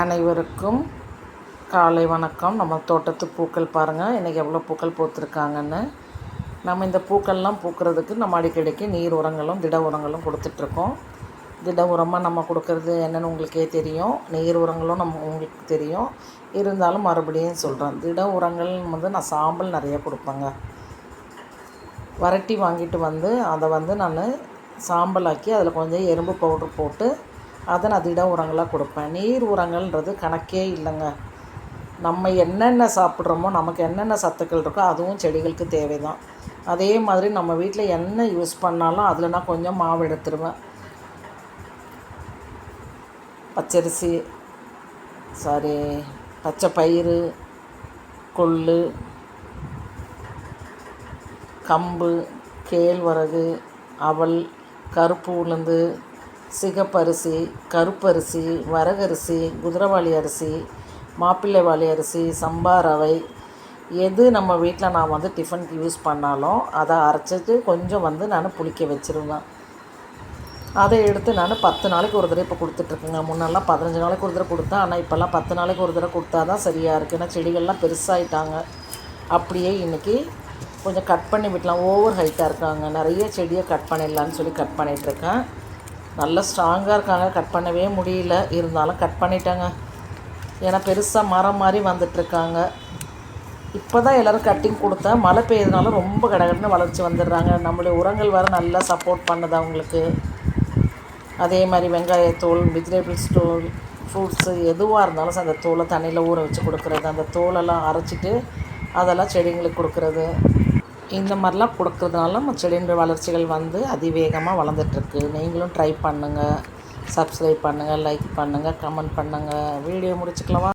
அனைவருக்கும் காலை வணக்கம். நம்ம தோட்டத்து பூக்கள் பாருங்கள், இன்றைக்கி எவ்வளோ பூக்கள் பூத்துருக்காங்கன்னு. நம்ம இந்த பூக்கள்லாம் பூக்கிறதுக்கு நம்ம அடிக்கடிக்கு நீர் உரங்களும் திட உரங்களும் கொடுத்துட்ருக்கோம். திட உரமாக நம்ம கொடுக்குறது என்னென்னு உங்களுக்கே தெரியும், நீர் உரங்களும் உங்களுக்கு தெரியும். இருந்தாலும் மறுபடியும் சொல்கிறேன், திட உரங்கள் நான் சாம்பல் நிறைய கொடுப்பேங்க. வரட்டி வாங்கிட்டு வந்து அதை நான் சாம்பலாக்கி அதில் கொஞ்சம் எறும்பு பவுட்ரு போட்டு அதை நான் திட உரங்களாக கொடுப்பேன். நீர் உரங்கள்ன்றது கணக்கே இல்லைங்க. நம்ம என்னென்ன சாப்பிட்றோமோ, நமக்கு என்னென்ன சத்துக்கள் இருக்கோ அதுவும் செடிகளுக்கு தேவை தான். அதே மாதிரி நம்ம வீட்டில் என்ன யூஸ் பண்ணாலும் அதில் நான் கொஞ்சம் மாவு எடுத்துருவேன். பச்சை பயிறு, கொள்ளு, கம்பு, கேழ்வரகு, அவல், கருப்பு உளுந்து, சிகப்பரிசி, கருப்பரிசி, வரகரிசி, குதிரைவாளி அரிசி, மாப்பிள்ளைவாளி அரிசி, சம்பா ரவை, எது நம்ம வீட்டில் நான் டிஃபனுக்கு யூஸ் பண்ணாலும் அதை அரைச்சிட்டு கொஞ்சம் நான் புளிக்க வச்சுருவேன். அதை எடுத்து நான் 10 நாளைக்கு ஒரு தடவை இப்போ கொடுத்துட்ருக்கேங்க. முன்னெல்லாம் 15 நாளைக்கு ஒரு தடவை கொடுத்தேன். ஆனால் இப்போல்லாம் 10 நாளைக்கு ஒரு தடவை கொடுத்தா தான் சரியாக இருக்குது. ஏன்னா செடிகள்லாம் பெருசாகிட்டாங்க. அப்படியே இன்றைக்கி கொஞ்சம் கட் பண்ணி விடலாம். ஓவர் ஹைட்டாக இருக்காங்க, நிறைய செடியை கட் பண்ணிடலான்னு சொல்லி கட் பண்ணிகிட்ருக்கேன். நல்லா ஸ்ட்ராங்காக இருக்காங்க, கட் பண்ணவே முடியல. இருந்தாலும் கட் பண்ணிட்டேங்க. ஏன்னா பெருசாக மரம் மாதிரி வந்துட்டுருக்காங்க. இப்போ தான் எல்லோரும் கட்டிங் கொடுத்தேன். மழை பெய்யுறதுனால ரொம்ப கடகடன்னு வளர்ச்சி வந்துடுறாங்க. நம்மளுடைய உரங்கள் வேறு நல்லா சப்போர்ட் பண்ணுது அவங்களுக்கு. அதே மாதிரி வெங்காயத்தோல், வெஜிடபிள்ஸ் தோல், ஃப்ரூட்ஸு எதுவாக இருந்தாலும் அந்த தோலை தண்ணியில் ஊற வச்சு கொடுக்குறது, அந்த தோலெல்லாம் அரைச்சிட்டு அதெல்லாம் செடிங்களுக்கு கொடுக்குறது, இந்த மாதிரிலாம் கொடுக்குறதுனால நம்ம செடியின் வளர்ச்சிகள் அதிவேகமாக வளர்ந்துட்டுருக்கு. நீங்களும் ட்ரை பண்ணுங்கள், சப்ஸ்கிரைப் பண்ணுங்கள், லைக் பண்ணுங்கள், கமெண்ட் பண்ணுங்கள். வீடியோ முடிச்சுக்கலாமா?